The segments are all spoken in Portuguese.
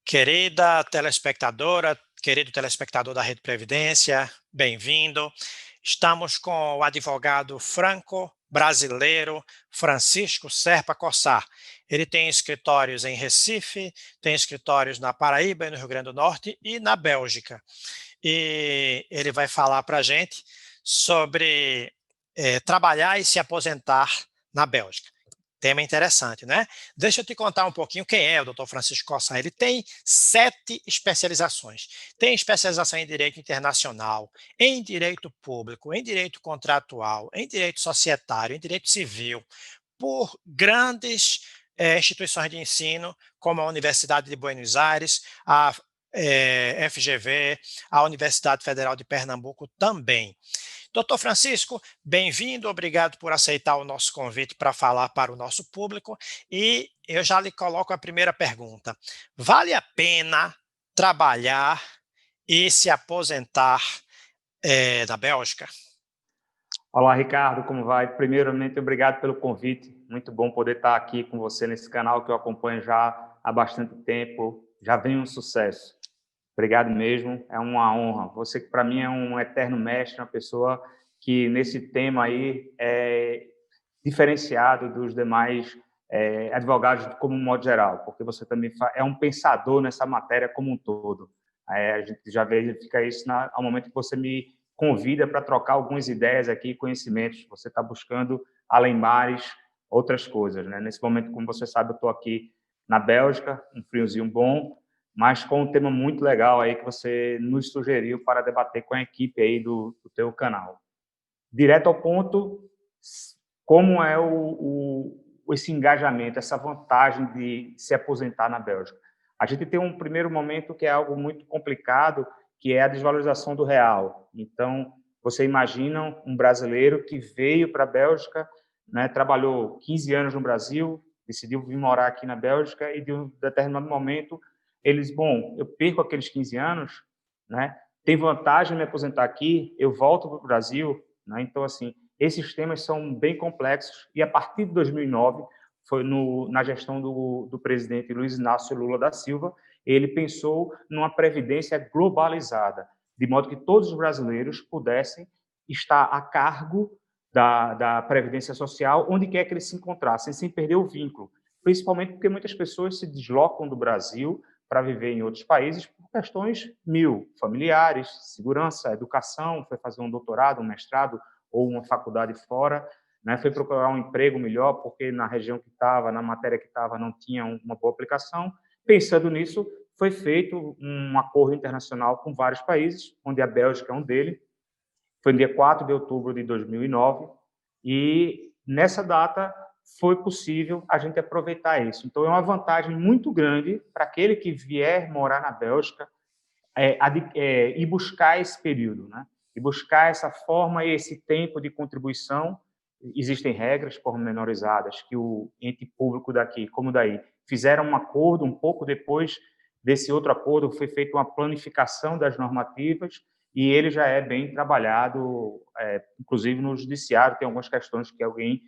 Querida telespectadora, querido telespectador da Rede Previdência, bem-vindo. Estamos com o advogado franco-brasileiro Francisco Serpa Cossar. Ele tem escritórios em Recife, tem escritórios na Paraíba, no Rio Grande do Norte e na Bélgica. E ele vai falar para a gente sobre trabalhar e se aposentar na Bélgica. Tema interessante, né? Deixa eu te contar um pouquinho quem é o Dr. Francisco Cossar. Ele tem 7 especializações. Tem especialização em Direito Internacional, em Direito Público, em Direito Contratual, em Direito Societário, em Direito Civil, por grandes instituições de ensino, como a Universidade de Buenos Aires, a FGV, a Universidade Federal de Pernambuco também. Doutor Francisco, bem-vindo, obrigado por aceitar o nosso convite para falar para o nosso público. E eu já lhe coloco a primeira pergunta. Vale a pena trabalhar e se aposentar na Bélgica? Olá, Ricardo, como vai? Primeiramente, obrigado pelo convite. Muito bom poder estar aqui com você nesse canal que eu acompanho já há bastante tempo. Já vem um sucesso. Obrigado mesmo, é uma honra. Você, que para mim, é um eterno mestre, uma pessoa que, nesse tema aí, é diferenciado dos demais advogados como um modo geral, porque você também é um pensador nessa matéria como um todo. A gente já verifica isso ao momento que você me convida para trocar algumas ideias aqui, conhecimentos. Você está buscando, além mares, outras coisas, né? Nesse momento, como você sabe, eu estou aqui na Bélgica, um friozinho bom, mas com um tema muito legal aí que você nos sugeriu para debater com a equipe aí do teu canal. Direto ao ponto, como é esse engajamento, essa vantagem de se aposentar na Bélgica? A gente tem um primeiro momento que é algo muito complicado, que é a desvalorização do real. Então, você imagina um brasileiro que veio para a Bélgica, né, trabalhou 15 anos no Brasil, decidiu vir morar aqui na Bélgica e, de um determinado momento, eles, bom, eu perco aqueles 15 anos, né, tem vantagem em me aposentar aqui, eu volto para o Brasil, né, então, assim, esses temas são bem complexos e, a partir de 2009, foi na gestão do presidente Luiz Inácio Lula da Silva, ele pensou numa previdência globalizada, de modo que todos os brasileiros pudessem estar a cargo da Previdência Social, onde quer que eles se encontrassem, sem perder o vínculo, principalmente porque muitas pessoas se deslocam do Brasil para viver em outros países por questões familiares, segurança, educação, foi fazer um doutorado, um mestrado ou uma faculdade fora, né? Foi procurar um emprego melhor porque na região que estava, na matéria que estava, não tinha uma boa aplicação. Pensando nisso, foi feito um acordo internacional com vários países, onde a Bélgica é um deles. Foi no dia 4 de outubro de 2009 e nessa data foi possível a gente aproveitar isso. Então, é uma vantagem muito grande para aquele que vier morar na Bélgica e buscar esse período, né? E buscar essa forma e esse tempo de contribuição. Existem regras pormenorizadas que o ente público daqui, como daí, fizeram um acordo um pouco depois desse outro acordo, foi feita uma planificação das normativas e ele já é bem trabalhado, inclusive no judiciário, tem algumas questões que alguém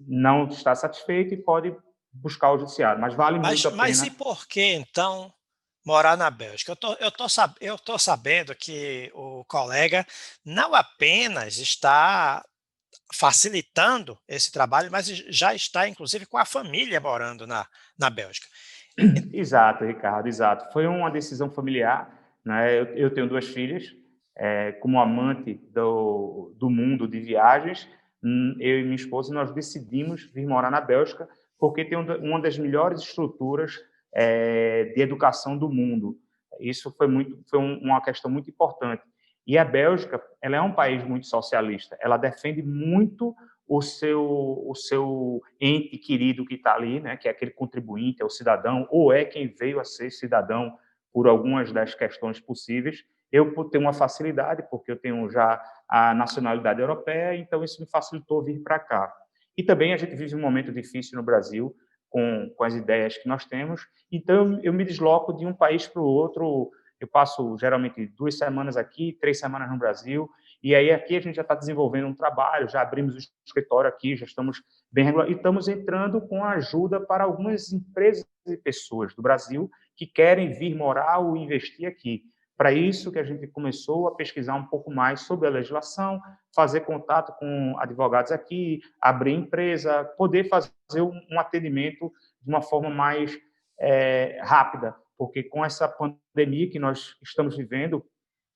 não está satisfeito e pode buscar o judiciário, mas vale muito a pena. Mas e por que, então, morar na Bélgica? Eu tô sabendo que o colega não apenas está facilitando esse trabalho, mas já está, inclusive, com a família morando na Bélgica. Exato, Ricardo, exato. Foi uma decisão familiar, né? Eu tenho 2 filhas, como amante do mundo de viagens, eu e minha esposa, nós decidimos vir morar na Bélgica, porque tem uma das melhores estruturas de educação do mundo. Isso foi uma questão muito importante. E a Bélgica, ela é um país muito socialista, ela defende muito o seu ente querido que está ali, né, que é aquele contribuinte, é o cidadão, ou é quem veio a ser cidadão por algumas das questões possíveis. Eu tenho uma facilidade, porque eu tenho já a nacionalidade europeia, então isso me facilitou vir para cá. E também a gente vive um momento difícil no Brasil, com as ideias que nós temos, então eu me desloco de um país para o outro, eu passo geralmente 2 semanas aqui, 3 semanas no Brasil, E aí aqui a gente já está desenvolvendo um trabalho, já abrimos o escritório aqui, já estamos bem regular, e estamos entrando com ajuda para algumas empresas e pessoas do Brasil que querem vir morar ou investir aqui. Para isso que a gente começou a pesquisar um pouco mais sobre a legislação, fazer contato com advogados aqui, abrir empresa, poder fazer um atendimento de uma forma mais rápida, porque com essa pandemia que nós estamos vivendo,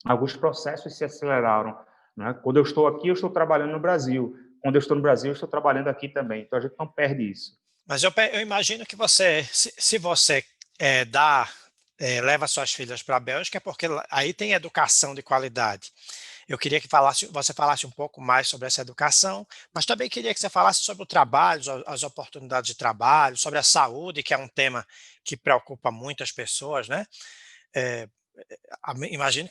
alguns processos se aceleraram, né? Quando eu estou aqui, eu estou trabalhando no Brasil. Quando eu estou no Brasil, eu estou trabalhando aqui também. Então, a gente não perde isso. Mas eu imagino que você, se você leva suas filhas para a Bélgica, é porque aí tem educação de qualidade. Eu queria que você falasse um pouco mais sobre essa educação, mas também queria que você falasse sobre o trabalho, as oportunidades de trabalho, sobre a saúde, que é um tema que preocupa muitas pessoas, né? É, imagino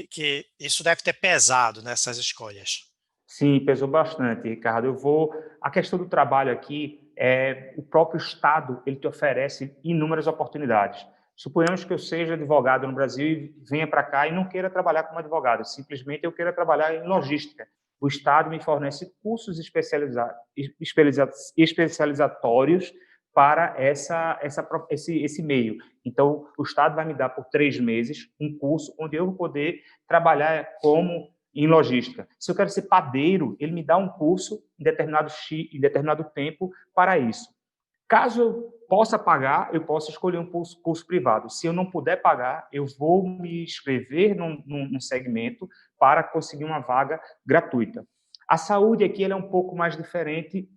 que isso deve ter pesado nessas escolhas. Sim, pesou bastante, Ricardo. A questão do trabalho aqui, o próprio Estado, ele te oferece inúmeras oportunidades. Suponhamos que eu seja advogado no Brasil e venha para cá e não queira trabalhar como advogado, simplesmente eu queira trabalhar em logística. O Estado me fornece cursos especializatórios para esse meio. Então, o Estado vai me dar por 3 meses um curso onde eu vou poder trabalhar em logística. Se eu quero ser padeiro, ele me dá um curso em determinado tempo para isso. Caso eu possa pagar, eu posso escolher um curso privado. Se eu não puder pagar, eu vou me inscrever num segmento para conseguir uma vaga gratuita. A saúde aqui ela é um pouco mais diferente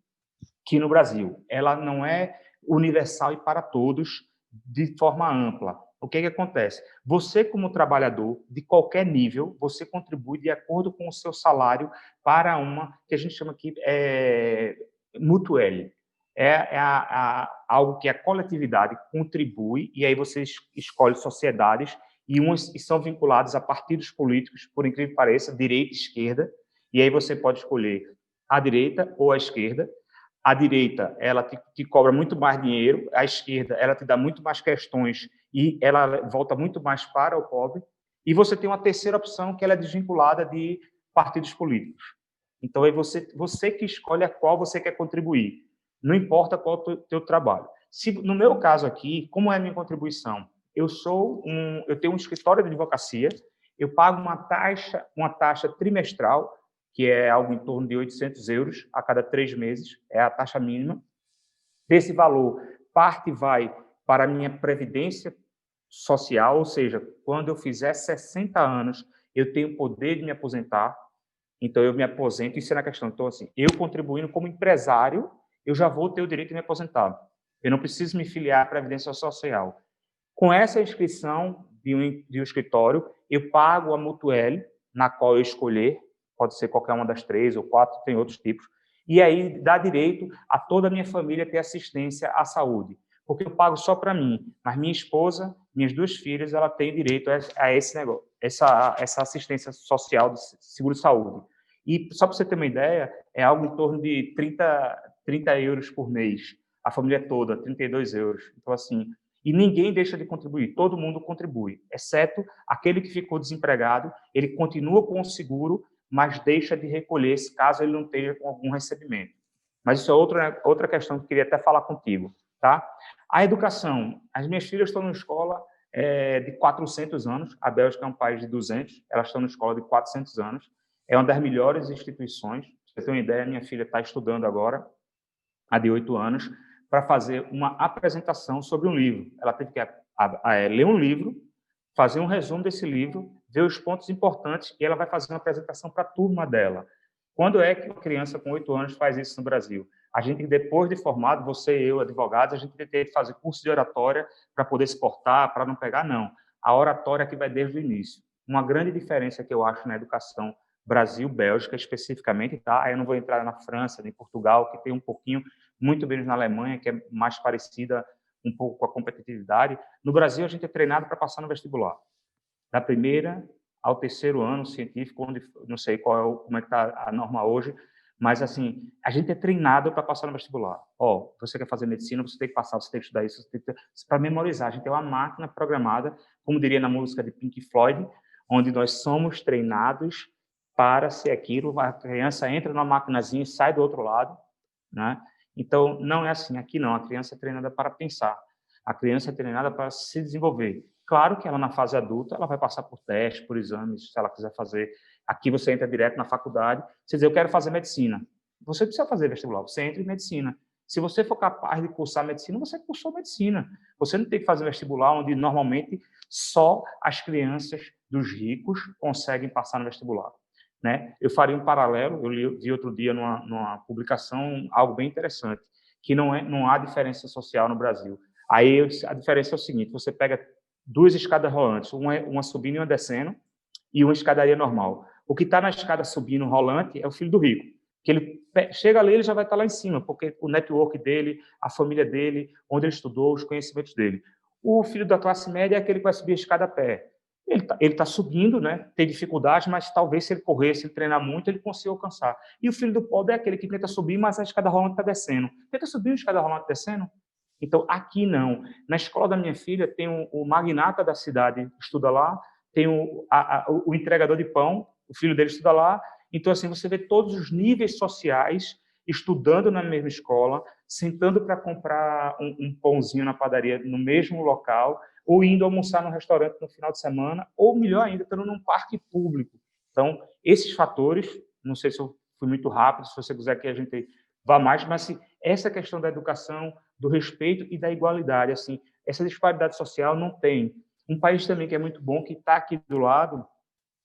que no Brasil. Ela não é universal e para todos de forma ampla. O que acontece? Você, como trabalhador, de qualquer nível, você contribui de acordo com o seu salário para uma, que a gente chama aqui, mutuelle. Algo que a coletividade contribui, e aí você escolhe sociedades, e umas são vinculadas a partidos políticos, por incrível que pareça, direita e esquerda, e aí você pode escolher a direita ou a esquerda. A direita, ela te cobra muito mais dinheiro, a esquerda, ela te dá muito mais questões e ela volta muito mais para o pobre. E você tem uma terceira opção, que ela é desvinculada de partidos políticos. Então, é você que escolhe a qual você quer contribuir. Não importa qual é o teu trabalho. No meu caso aqui, como é a minha contribuição? Eu tenho um escritório de advocacia, eu pago uma taxa trimestral, que é algo em torno de 800 euros a cada 3 meses, é a taxa mínima. Desse valor, parte vai para a minha previdência social, ou seja, quando eu fizer 60 anos, eu tenho o poder de me aposentar, então eu me aposento, isso é na questão. Então, assim, eu contribuindo como empresário, eu já vou ter o direito de me aposentar. Eu não preciso me filiar à Previdência Social. Com essa inscrição de um escritório, eu pago a mutuelle, na qual eu escolher, pode ser qualquer uma das 3 ou 4, tem outros tipos, e aí dá direito a toda a minha família ter assistência à saúde, porque eu pago só para mim, mas minha esposa, minhas 2 filhas, ela tem direito a esse negócio, essa assistência social de seguro-saúde. E só para você ter uma ideia, é algo em torno de 30 euros por mês, a família toda, 32 euros. Então, assim, e ninguém deixa de contribuir, todo mundo contribui, exceto aquele que ficou desempregado, ele continua com o seguro, mas deixa de recolher, caso ele não esteja com algum recebimento. Mas isso é outra questão que eu queria até falar contigo, tá? A educação. As minhas filhas estão numa escola de 400 anos, a Bélgica é um país de 200, elas estão numa escola de 400 anos, é uma das melhores instituições. Pra você ter uma ideia, minha filha está estudando agora, a de 8 anos, para fazer uma apresentação sobre um livro. Ela teve que ler um livro, fazer um resumo desse livro, ver os pontos importantes e ela vai fazer uma apresentação para a turma dela. Quando é que uma criança com 8 anos faz isso no Brasil? A gente, depois de formado, você e eu, advogados, a gente tem que fazer curso de oratória para poder se portar, para não pegar, não. A oratória que vai desde o início. Uma grande diferença que eu acho na educação Brasil-Bélgica, especificamente, tá? Eu não vou entrar na França, nem Portugal, que tem um pouquinho, muito menos na Alemanha, que é mais parecida um pouco com a competitividade. No Brasil, a gente é treinado para passar no vestibular. Da primeira ao terceiro ano científico, onde não sei como é que está a norma hoje, mas assim, a gente é treinado para passar no vestibular. Você quer fazer medicina, você tem que passar, você tem que estudar isso, para memorizar. A gente tem uma máquina programada, como diria na música de Pink Floyd, onde nós somos treinados para-se aquilo, a criança entra numa maquinazinha e sai do outro lado, né? Então, não é assim, aqui não, a criança é treinada para pensar, a criança é treinada para se desenvolver. Claro que ela, na fase adulta, ela vai passar por testes, por exames, se ela quiser fazer. Aqui você entra direto na faculdade, você diz, eu quero fazer medicina. Você precisa fazer vestibular, você entra em medicina. Se você for capaz de cursar medicina, você cursou medicina. Você não tem que fazer vestibular, onde normalmente só as crianças dos ricos conseguem passar no vestibular. Né? Eu faria um paralelo, vi outro dia numa publicação algo bem interessante, que não há diferença social no Brasil. Aí a diferença é o seguinte, você pega duas escadas rolantes, uma subindo e uma descendo, e uma escadaria normal. O que está na escada subindo rolante é o filho do rico, que ele chega ali, ele já vai estar lá em cima, porque o network dele, a família dele, onde ele estudou, os conhecimentos dele. O filho da classe média é aquele que vai subir a escada a pé. Ele tá subindo, né? Tem dificuldade, mas talvez se ele correr, se ele treinar muito, ele consiga alcançar. E o filho do pobre é aquele que tenta subir, mas a escada rolante está descendo. Tenta subir a escada rolante descendo? Então, aqui não. Na escola da minha filha, tem o magnata da cidade, estuda lá, tem o entregador de pão, o filho dele estuda lá. Então, assim, você vê todos os níveis sociais estudando na mesma escola, sentando para comprar um pãozinho na padaria no mesmo local, ou indo almoçar no restaurante no final de semana, ou melhor ainda, estando num parque público. Então, esses fatores, não sei se eu fui muito rápido, se você quiser que a gente vá mais, mas assim, essa questão da educação, do respeito e da igualdade, assim, essa disparidade social não tem. Um país também que é muito bom, que está aqui do lado,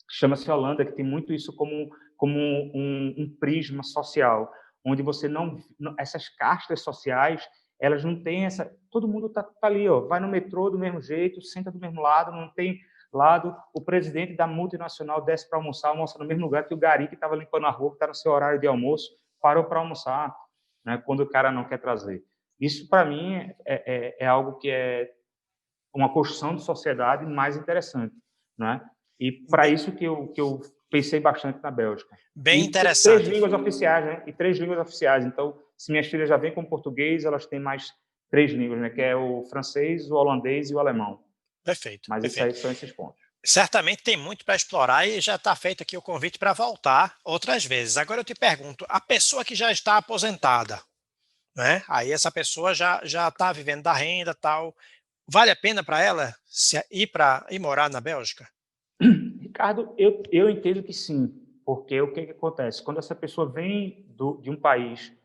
chama-se Holanda, que tem muito isso como um prisma social, onde você não essas castas sociais, elas não têm essa, todo mundo tá ali, ó, vai no metrô do mesmo jeito, senta do mesmo lado, não tem lado, o presidente da multinacional desce para almoçar, almoça no mesmo lugar que o gari que estava limpando a rua, que está no seu horário de almoço, parou para almoçar, né, quando o cara não quer trazer. Isso, para mim, é algo que é uma construção de sociedade mais interessante, né? E para Bem, isso que eu pensei bastante na Bélgica. bem E três interessante. línguas oficiais, né? E três línguas oficiais. Então, se minhas filhas já vêm com português, elas têm mais três línguas, né? Que é o francês, o holandês e o alemão. Perfeito, Mas isso aí perfeito. são esses pontos. Certamente tem muito para explorar e já está feito aqui o convite para voltar outras vezes. Agora eu te pergunto, a pessoa que já está aposentada, né? Aí essa pessoa já está vivendo da renda, tal. Vale a pena para ela ir morar na Bélgica? Ricardo, eu entendo que sim, porque o que acontece? Quando essa pessoa vem de um país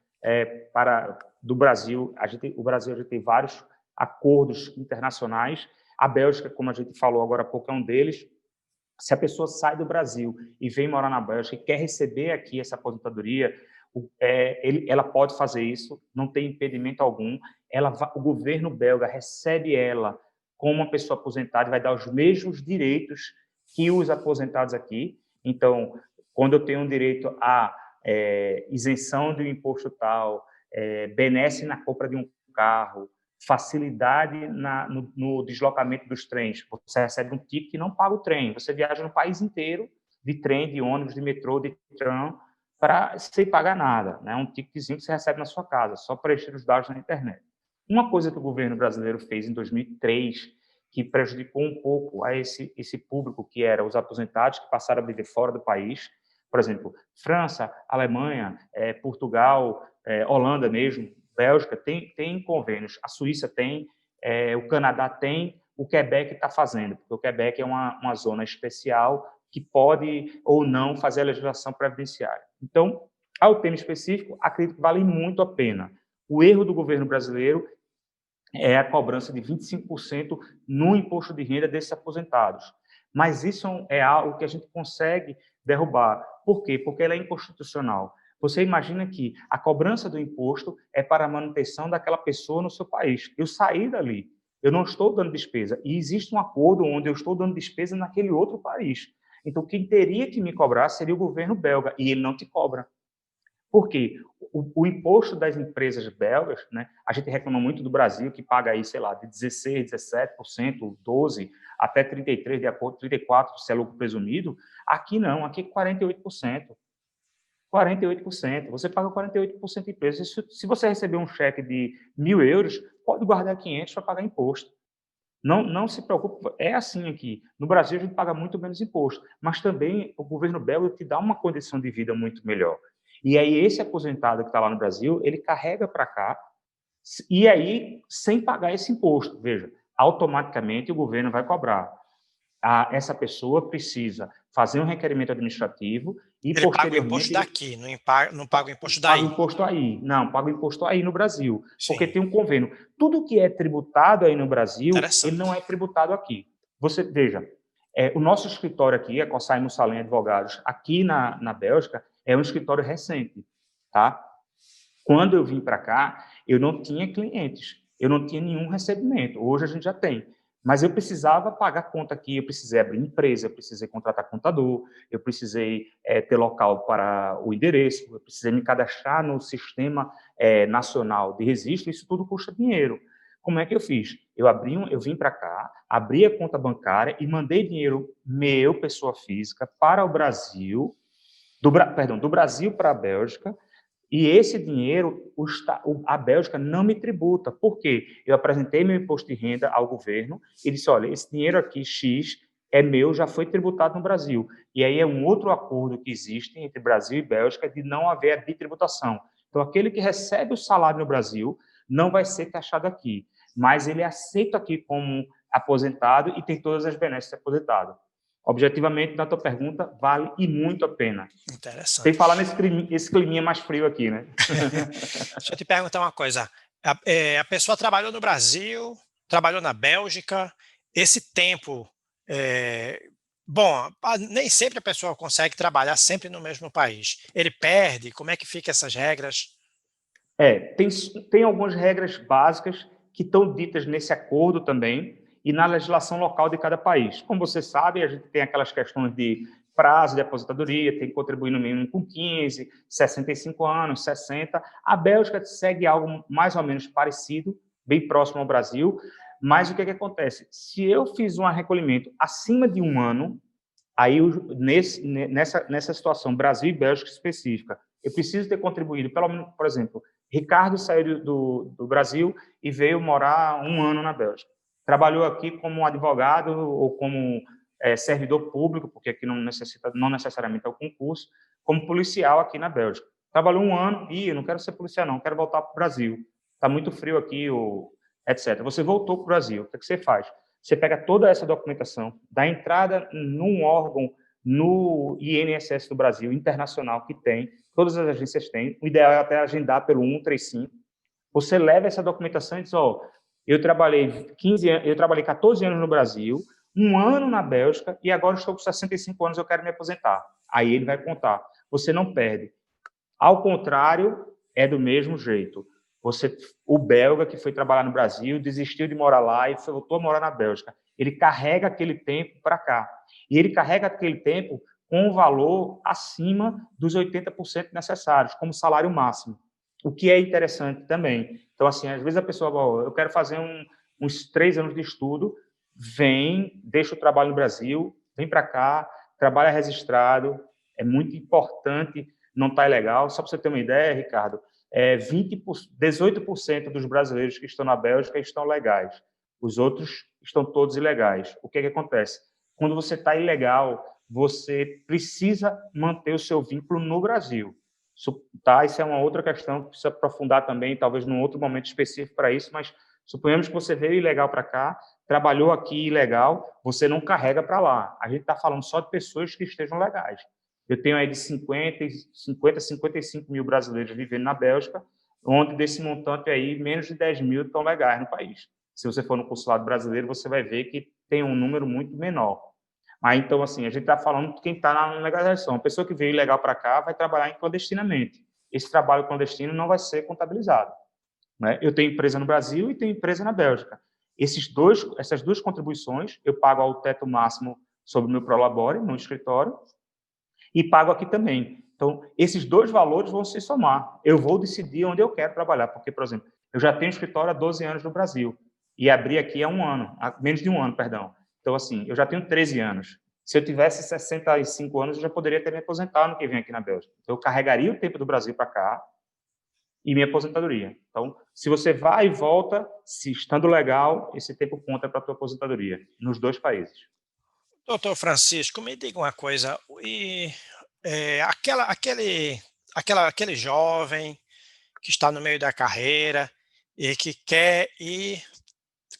do Brasil, o Brasil já tem vários acordos internacionais, a Bélgica, como a gente falou agora há pouco, é um deles. Se a pessoa sai do Brasil e vem morar na Bélgica e quer receber aqui essa aposentadoria, ela pode fazer isso, não tem impedimento algum. O governo belga recebe ela como uma pessoa aposentada e vai dar os mesmos direitos que os aposentados aqui. Então, quando eu tenho um direito a isenção de um imposto tal, benesse na compra de um carro, facilidade no deslocamento dos trens. Você recebe um ticket e não paga o trem. Você viaja no país inteiro, de trem, de ônibus, de metrô, de tram, sem pagar nada. Né? Um ticketzinho que você recebe na sua casa, só preencher os dados na internet. Uma coisa que o governo brasileiro fez em 2003, que prejudicou um pouco a esse público, que era os aposentados que passaram a viver fora do país, por exemplo, França, Alemanha, Portugal, Holanda mesmo, Bélgica tem convênios, a Suíça tem, o Canadá tem, o Quebec está fazendo, porque o Quebec é uma zona especial que pode ou não fazer a legislação previdenciária. Então, ao tema específico, acredito que vale muito a pena. O erro do governo brasileiro é a cobrança de 25% no imposto de renda desses aposentados. Mas isso é algo que a gente consegue derrubar. Por quê? Porque ela é inconstitucional. Você imagina que a cobrança do imposto é para a manutenção daquela pessoa no seu país. Eu saí dali, eu não estou dando despesa. E existe um acordo onde eu estou dando despesa naquele outro país. Então, quem teria que me cobrar seria o governo belga, e ele não te cobra. Por quê? O imposto das empresas belgas, né, a gente reclama muito do Brasil, que paga aí, sei lá, de 16%, 17%, 12%, até 33%, de acordo, 34% se é lucro presumido. Aqui não, aqui é 48%. 48%. Você paga 48% de imposto. Se você receber um cheque de 1.000 euros, pode guardar 500 para pagar imposto. Não se preocupe, é assim aqui. No Brasil, a gente paga muito menos imposto, mas também o governo belga te dá uma condição de vida muito melhor. E aí, esse aposentado que está lá no Brasil, ele carrega para cá, e aí, sem pagar esse imposto. Veja, automaticamente o governo vai cobrar. Essa pessoa precisa fazer um requerimento administrativo e, Ele paga o imposto posteriormente, daqui, não paga o imposto paga o daí. imposto aí. Não, paga o imposto aí no Brasil, porque Sim, tem um convênio. Tudo que é tributado aí no Brasil, ele não interessante. é tributado aqui. Você veja, o nosso escritório aqui, a Cossai Mussalem Advogados, aqui na Bélgica, é um escritório recente, tá? Quando eu vim para cá, eu não tinha clientes, eu não tinha nenhum recebimento. Hoje a gente já tem. Mas eu precisava pagar conta aqui, eu precisei abrir empresa, eu precisei contratar contador, eu precisei ter local para o endereço, eu precisei me cadastrar no sistema nacional de registro, isso tudo custa dinheiro. Como é que eu fiz? Eu vim para cá, abri a conta bancária e mandei dinheiro meu, pessoa física, para o Brasil, do Brasil para a Bélgica, e esse dinheiro, a Bélgica não me tributa. Por quê? Eu apresentei meu imposto de renda ao governo e disse, olha, esse dinheiro aqui, X, é meu, já foi tributado no Brasil. E aí é um outro acordo que existe entre Brasil e Bélgica de não haver a bitributação. Então, aquele que recebe o salário no Brasil não vai ser taxado aqui, mas ele é aceito aqui como aposentado e tem todas as benesses de aposentado. Objetivamente, na tua pergunta, vale e muito a pena. Sem Interessante. falar esse climinha mais frio aqui, né? Deixa eu te perguntar uma coisa. A pessoa trabalhou no Brasil, trabalhou na Bélgica, esse tempo. é, Bom, nem sempre a pessoa consegue trabalhar sempre no mesmo país. Ele perde? Como é que fica essas regras? Tem algumas regras básicas que estão ditas nesse acordo também e na legislação local de cada país. Como você sabe, a gente tem aquelas questões de prazo de aposentadoria, tem que contribuir no mínimo com 15, 65 anos, 60. A Bélgica segue algo mais ou menos parecido, bem próximo ao Brasil, mas o que acontece? Se eu fiz um recolhimento acima de um ano, aí, nessa situação, Brasil e Bélgica específica, eu preciso ter contribuído, pelo menos, por exemplo, Ricardo saiu do Brasil e veio morar um ano na Bélgica. Trabalhou aqui como advogado ou como servidor público, porque aqui não necessariamente é o concurso, como policial aqui na Bélgica. Trabalhou um ano e eu não quero ser policial, não, quero voltar para o Brasil. Está muito frio aqui, etc. Você voltou para o Brasil, o que você faz? Você pega toda essa documentação, dá entrada num órgão no INSS do Brasil, internacional, que tem, todas as agências têm, o ideal é até agendar pelo 135, você leva essa documentação e diz, eu trabalhei 14 anos no Brasil, um ano na Bélgica e agora estou com 65 anos, eu quero me aposentar. Aí ele vai contar. Você não perde. Ao contrário, é do mesmo jeito. O belga que foi trabalhar no Brasil desistiu de morar lá e voltou a morar na Bélgica. Ele carrega aquele tempo para cá. E ele carrega aquele tempo com um valor acima dos 80% necessários, como salário máximo. O que é interessante também. Então, assim, às vezes a pessoa, eu quero fazer uns 3 anos de estudo, vem, deixa o trabalho no Brasil, vem para cá, trabalha registrado. É muito importante, não está ilegal. Só para você ter uma ideia, Ricardo, 18% dos brasileiros que estão na Bélgica estão legais. Os outros estão todos ilegais. O que acontece? Quando você está ilegal, você precisa manter o seu vínculo no Brasil. Isso é uma outra questão que precisa aprofundar também, talvez num outro momento específico para isso, mas suponhamos que você veio ilegal para cá, trabalhou aqui ilegal, você não carrega para lá. A gente está falando só de pessoas que estejam legais. Eu tenho aí de 55 mil brasileiros vivendo na Bélgica, onde desse montante aí, menos de 10 mil estão legais no país. Se você for no consulado brasileiro, você vai ver que tem um número muito menor. Aí, então, assim, a gente está falando de quem está na legalização. A pessoa que veio ilegal para cá vai trabalhar clandestinamente. Esse trabalho clandestino não vai ser contabilizado, né? Eu tenho empresa no Brasil e tenho empresa na Bélgica. Essas duas contribuições, eu pago ao teto máximo sobre o meu Prolabore, no escritório, e pago aqui também. Então, esses dois valores vão se somar. Eu vou decidir onde eu quero trabalhar, porque, por exemplo, eu já tenho escritório há 12 anos no Brasil e abri aqui há menos de um ano, perdão. Então, assim, eu já tenho 13 anos. Se eu tivesse 65 anos, eu já poderia ter me aposentado no que vem aqui na Bélgica. Então, eu carregaria o tempo do Brasil para cá e minha aposentadoria. Então, se você vai e volta, se estando legal, esse tempo conta para a tua aposentadoria, nos 2 países. Doutor Francisco, me diga uma coisa, aquele jovem que está no meio da carreira e que quer ir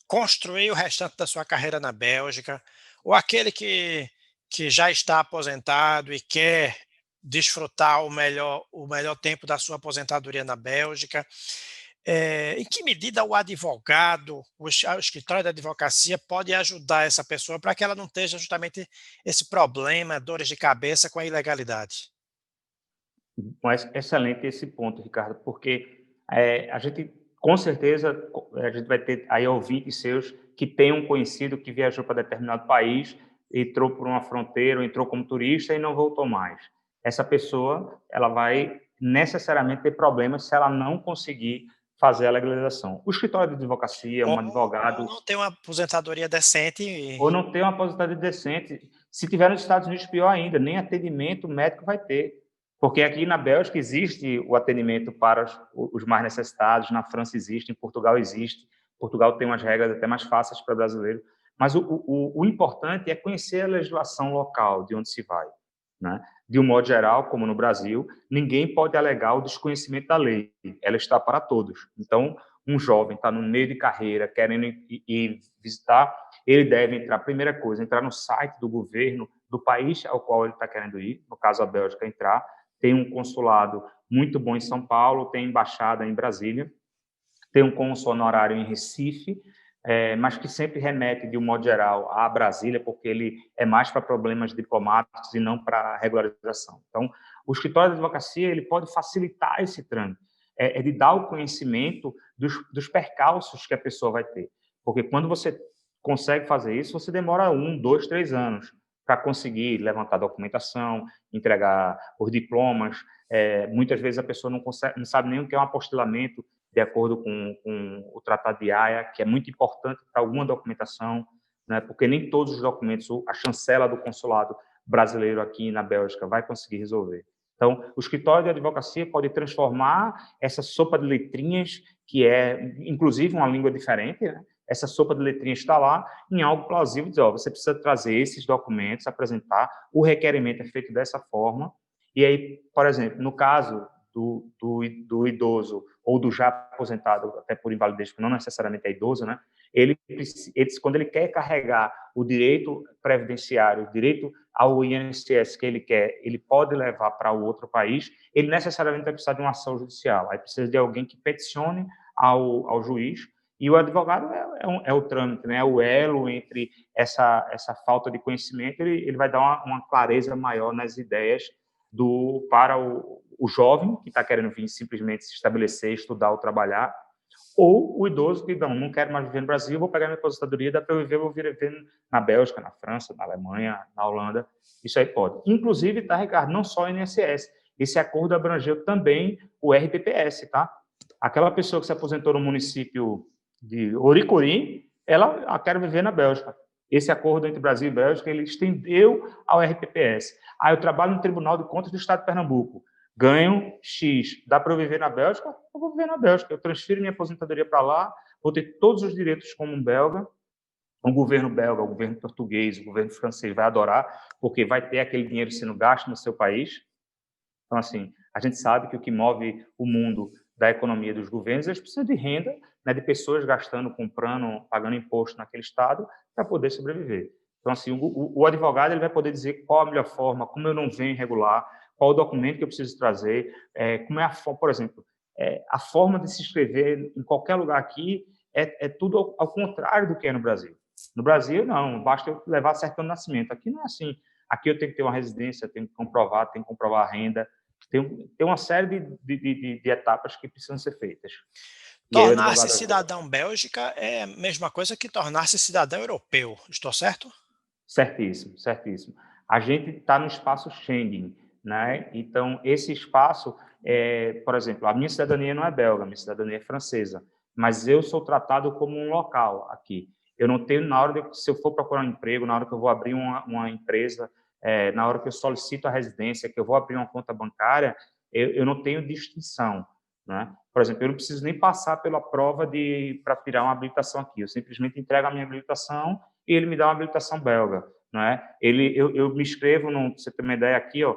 construir o restante da sua carreira na Bélgica, ou aquele que já está aposentado e quer desfrutar o melhor tempo da sua aposentadoria na Bélgica, em que medida o advogado, o escritório de advocacia pode ajudar essa pessoa para que ela não esteja justamente esse problema, dores de cabeça com a ilegalidade? Mas excelente esse ponto, Ricardo, porque a gente, com certeza, a gente vai ter aí ouvintes seus que têm um conhecido que viajou para determinado país, entrou por uma fronteira, ou entrou como turista e não voltou mais. Essa pessoa, ela vai necessariamente ter problemas se ela não conseguir fazer a legalização. O escritório de advocacia, Ou, um ou advogado, não ter uma aposentadoria decente ou não ter uma aposentadoria decente. Se tiver nos Estados Unidos, pior ainda, nem atendimento médico vai ter. Porque aqui na Bélgica existe o atendimento para os mais necessitados, na França existe, em Portugal existe. Portugal tem umas regras até mais fáceis para brasileiro. Mas o importante é conhecer a legislação local de onde se vai, né? De um modo geral, como no Brasil, ninguém pode alegar o desconhecimento da lei. Ela está para todos. Então, um jovem está no meio de carreira, querendo ir visitar, ele deve entrar, primeira coisa, entrar no site do governo do país ao qual ele está querendo ir, no caso a Bélgica, entrar, tem um consulado muito bom em São Paulo, tem embaixada em Brasília, tem um cônsul honorário em Recife, mas que sempre remete, de um modo geral, a Brasília, porque ele é mais para problemas diplomáticos e não para regularização. Então, o escritório de advocacia ele pode facilitar esse trâmite, de dar o conhecimento dos percalços que a pessoa vai ter. Porque quando você consegue fazer isso, você demora 1, 2, 3 anos para conseguir levantar documentação, entregar os diplomas. Muitas vezes a pessoa não sabe nem o que é um apostilamento, de acordo com o Tratado de Haia, que é muito importante para alguma documentação, né, porque nem todos os documentos a chancela do consulado brasileiro aqui na Bélgica vai conseguir resolver. Então, o escritório de advocacia pode transformar essa sopa de letrinhas, que é, inclusive, uma língua diferente, né? Essa sopa de letrinhas está lá, em algo plausível, dizer, ó, você precisa trazer esses documentos, apresentar, o requerimento é feito dessa forma, e aí, por exemplo, no caso do idoso ou do já aposentado, até por invalidez, que não necessariamente é idoso, né? Quando ele quer carregar o direito previdenciário, o direito ao INSS que ele quer, ele pode levar para o outro país, ele necessariamente vai precisar de uma ação judicial. Aí precisa de alguém que peticione ao juiz, e o advogado é o trâmite, né? É o elo entre essa falta de conhecimento, ele vai dar uma clareza maior nas ideias para o jovem que está querendo vir simplesmente se estabelecer, estudar ou trabalhar, ou o idoso que não quero mais viver no Brasil, vou pegar minha aposentadoria, dá para eu viver, vou viver na Bélgica, na França, na Alemanha, na Holanda, isso aí pode. Inclusive, tá, Ricardo, não só o INSS, esse acordo abrangeu também o RPPS, tá? Aquela pessoa que se aposentou no município de Oricorim, ela quer viver na Bélgica. Esse acordo entre Brasil e Bélgica, ele estendeu ao RPPS. Ah, eu trabalho no Tribunal de Contas do Estado de Pernambuco, ganho X, dá para eu viver na Bélgica? Eu vou viver na Bélgica, eu transfiro minha aposentadoria para lá, vou ter todos os direitos como um belga, o governo belga, o governo português, o governo francês vai adorar, porque vai ter aquele dinheiro sendo gasto no seu país. Então, assim, a gente sabe que o que move o mundo da economia dos governos é a precisam de renda, né, de pessoas gastando, comprando, pagando imposto naquele estado para poder sobreviver. Então, assim, o advogado ele vai poder dizer qual a melhor forma, como eu não venho regular, qual o documento que eu preciso trazer, como é a forma, por exemplo, a forma de se inscrever em qualquer lugar aqui é tudo ao contrário do que é no Brasil. No Brasil, não, basta eu levar certidão de nascimento. Aqui não é assim. Aqui eu tenho que ter uma residência, tenho que comprovar a renda, tem uma série de etapas que precisam ser feitas. E aí o Tornar-se advogado ajuda. cidadão Bélgica é a mesma coisa que tornar-se cidadão europeu, estou certo? Certíssimo, certíssimo. A gente está no espaço Schengen, né? Então, esse espaço, por exemplo, a minha cidadania não é belga, a minha cidadania é francesa, mas eu sou tratado como um local aqui. Eu não tenho, se eu for procurar um emprego, na hora que eu vou abrir uma empresa, na hora que eu solicito a residência, que eu vou abrir uma conta bancária, eu não tenho distinção, né? Por exemplo, eu não preciso nem passar pela prova para tirar uma habilitação aqui, eu simplesmente entrego a minha habilitação e ele me dá uma habilitação belga, né? Eu me inscrevo, pra você ter uma ideia aqui, ó,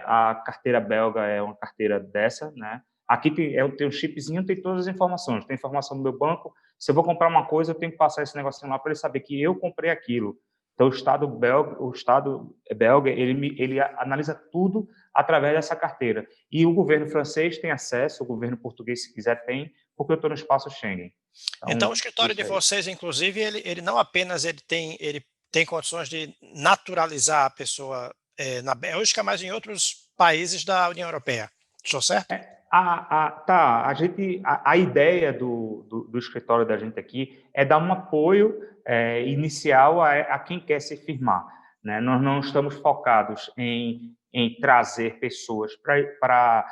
a carteira belga é uma carteira dessa, né? Aqui tem um chipzinho, tem todas as informações, tem informação do meu banco, se eu vou comprar uma coisa, eu tenho que passar esse negocinho lá para ele saber que eu comprei aquilo. Então, o Estado belga, ele analisa tudo através dessa carteira. E o governo francês tem acesso, o governo português, se quiser, tem, porque eu estou no espaço Schengen. Então, o Então, escritório de isso aí. vocês, inclusive, ele não apenas ele tem condições de naturalizar a pessoa na Bélgica, mas em outros países da União Europeia. Estou certo? A ideia do escritório da gente aqui é dar um apoio inicial a quem quer se firmar, né? Nós não estamos focados em trazer pessoas para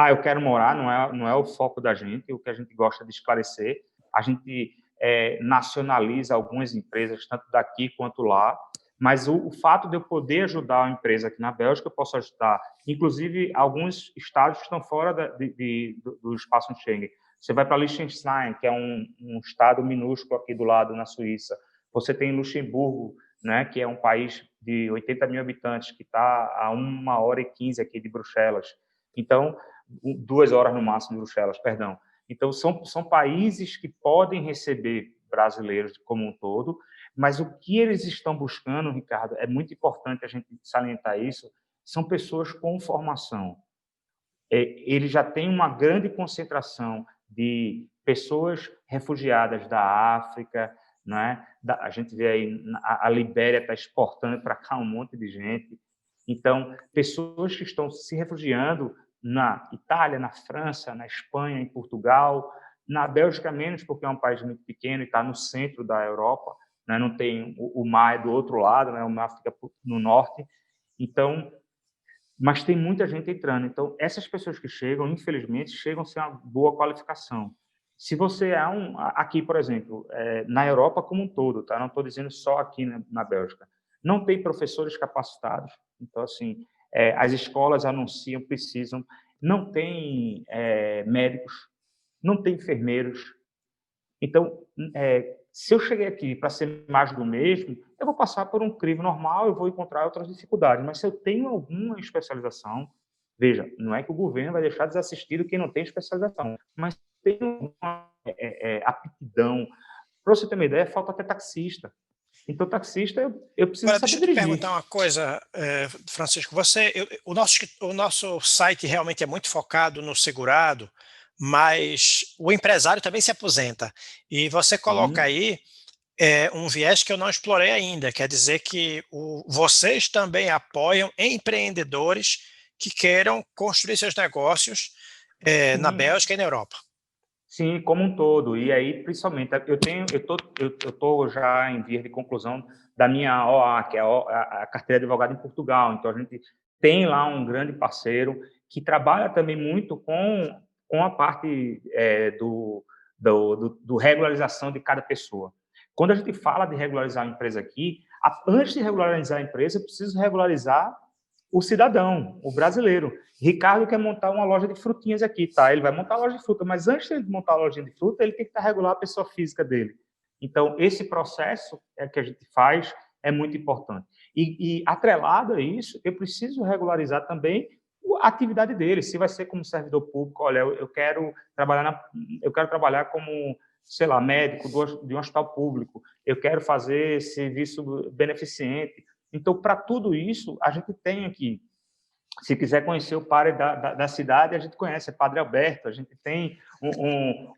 eu quero morar, não é o foco da gente, o que a gente gosta de esclarecer. A gente nacionaliza algumas empresas, tanto daqui quanto lá, mas o fato de eu poder ajudar a empresa aqui na Bélgica, eu posso ajudar. Inclusive, alguns estados estão fora do espaço Schengen. Você vai para Liechtenstein, que é um estado minúsculo aqui do lado, na Suíça. Você tem Luxemburgo, né, que é um país de 80 mil habitantes, que está a 1h15 aqui de Bruxelas. Então, 2 horas no máximo de Bruxelas, perdão. Então, são países que podem receber brasileiros como um todo, mas o que eles estão buscando, Ricardo, é muito importante a gente salientar isso, são pessoas com formação. Ele já tem uma grande concentração de pessoas refugiadas da África, não é? A gente vê aí, a Libéria está exportando para cá um monte de gente. Então, pessoas que estão se refugiando na Itália, na França, na Espanha, em Portugal, na Bélgica menos, porque é um país muito pequeno e está no centro da Europa, né? Não tem o mar do outro lado, né? O mar fica no norte. Então, mas tem muita gente entrando. Então, essas pessoas que chegam, infelizmente, chegam sem uma boa qualificação. Se você é aqui, por exemplo, na Europa como um todo, tá? Não estou dizendo só aqui na Bélgica, não tem professores capacitados. Então, assim, as escolas anunciam, precisam, não tem médicos, não tem enfermeiros. Então, se eu cheguei aqui para ser mais do mesmo, eu vou passar por um crivo normal, eu vou encontrar outras dificuldades. Mas se eu tenho alguma especialização, veja, não é que o governo vai deixar desassistido quem não tem especialização, mas tem uma aptidão. Para você ter uma ideia, falta até taxista. Então, taxista, eu preciso Agora, saber deixa eu te dirigir. perguntar uma coisa, Francisco. O nosso site realmente é muito focado no segurado, mas o empresário também se aposenta. E você coloca Sim, aí um viés que eu não explorei ainda, quer dizer que vocês também apoiam empreendedores que queiram construir seus negócios na sim. Bélgica e na Europa. Sim, como um todo. E aí, principalmente, eu tô já em vias de conclusão da minha OA, que é a carteira de advogado em Portugal. Então, a gente tem lá um grande parceiro que trabalha também muito com a parte do regularização de cada pessoa. Quando a gente fala de regularizar a empresa aqui, antes de regularizar a empresa, eu preciso regularizar o cidadão, o brasileiro. Ricardo quer montar uma loja de frutinhas aqui, tá? Ele vai montar a loja de fruta, mas antes de montar a loja de fruta, ele tem que estar regular a pessoa física dele. Então, esse processo que a gente faz é muito importante. E atrelado a isso, eu preciso regularizar também a atividade dele. Se vai ser como servidor público, olha, eu quero trabalhar como, sei lá, médico de um hospital público. Eu quero fazer serviço beneficente. Então, para tudo isso, a gente tem aqui. Se quiser conhecer o padre da cidade, a gente conhece, é Padre Alberto. A gente tem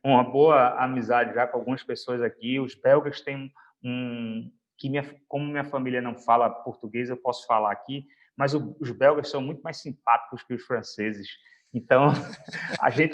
uma boa amizade já com algumas pessoas aqui. Os belgas têm como minha família não fala português, eu posso falar aqui, mas os belgas são muito mais simpáticos que os franceses. Então,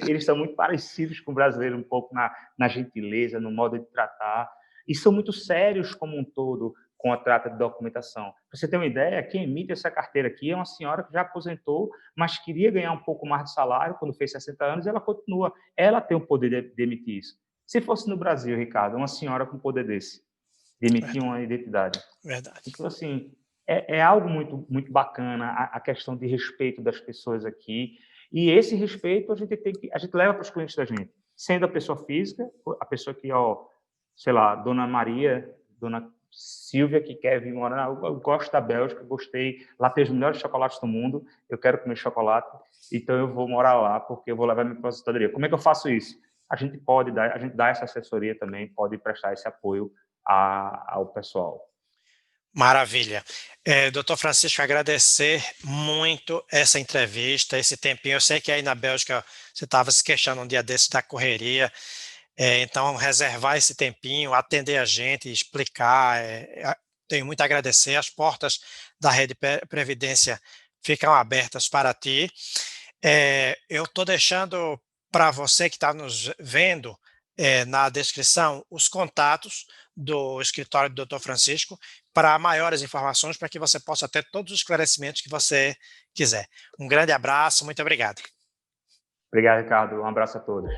eles são muito parecidos com o brasileiro, um pouco na gentileza, no modo de tratar, e são muito sérios como um todo com a trata de documentação. Para você ter uma ideia, quem emite essa carteira aqui é uma senhora que já aposentou, mas queria ganhar um pouco mais de salário quando fez 60 anos, e ela continua. Ela tem o poder de emitir isso. Se fosse no Brasil, Ricardo, uma senhora com poder desse, de emitir Verdade. uma identidade. Verdade. Então, assim, é algo muito, muito bacana a questão de respeito das pessoas aqui. E esse respeito a gente leva para os clientes da gente, sendo a pessoa física, a pessoa que, sei lá, Dona Maria, Dona Silvia, que quer vir morar, eu gosto da Bélgica, gostei, lá tem os melhores chocolates do mundo, eu quero comer chocolate, então eu vou morar lá porque eu vou levar minha aposentadoria. Como é que eu faço isso? A gente dá essa assessoria também, pode prestar esse apoio ao pessoal. Maravilha. Doutor Francisco, agradecer muito essa entrevista, esse tempinho. Eu sei que aí na Bélgica você estava se queixando um dia desse da correria, então reservar esse tempinho, atender a gente, explicar, tenho muito a agradecer. As portas da Rede Previdência ficam abertas para ti. Eu estou deixando para você que está nos vendo na descrição os contatos do escritório do Dr. Francisco para maiores informações, para que você possa ter todos os esclarecimentos que você quiser. Um grande abraço, muito obrigado. Obrigado, Ricardo. Um abraço a todos.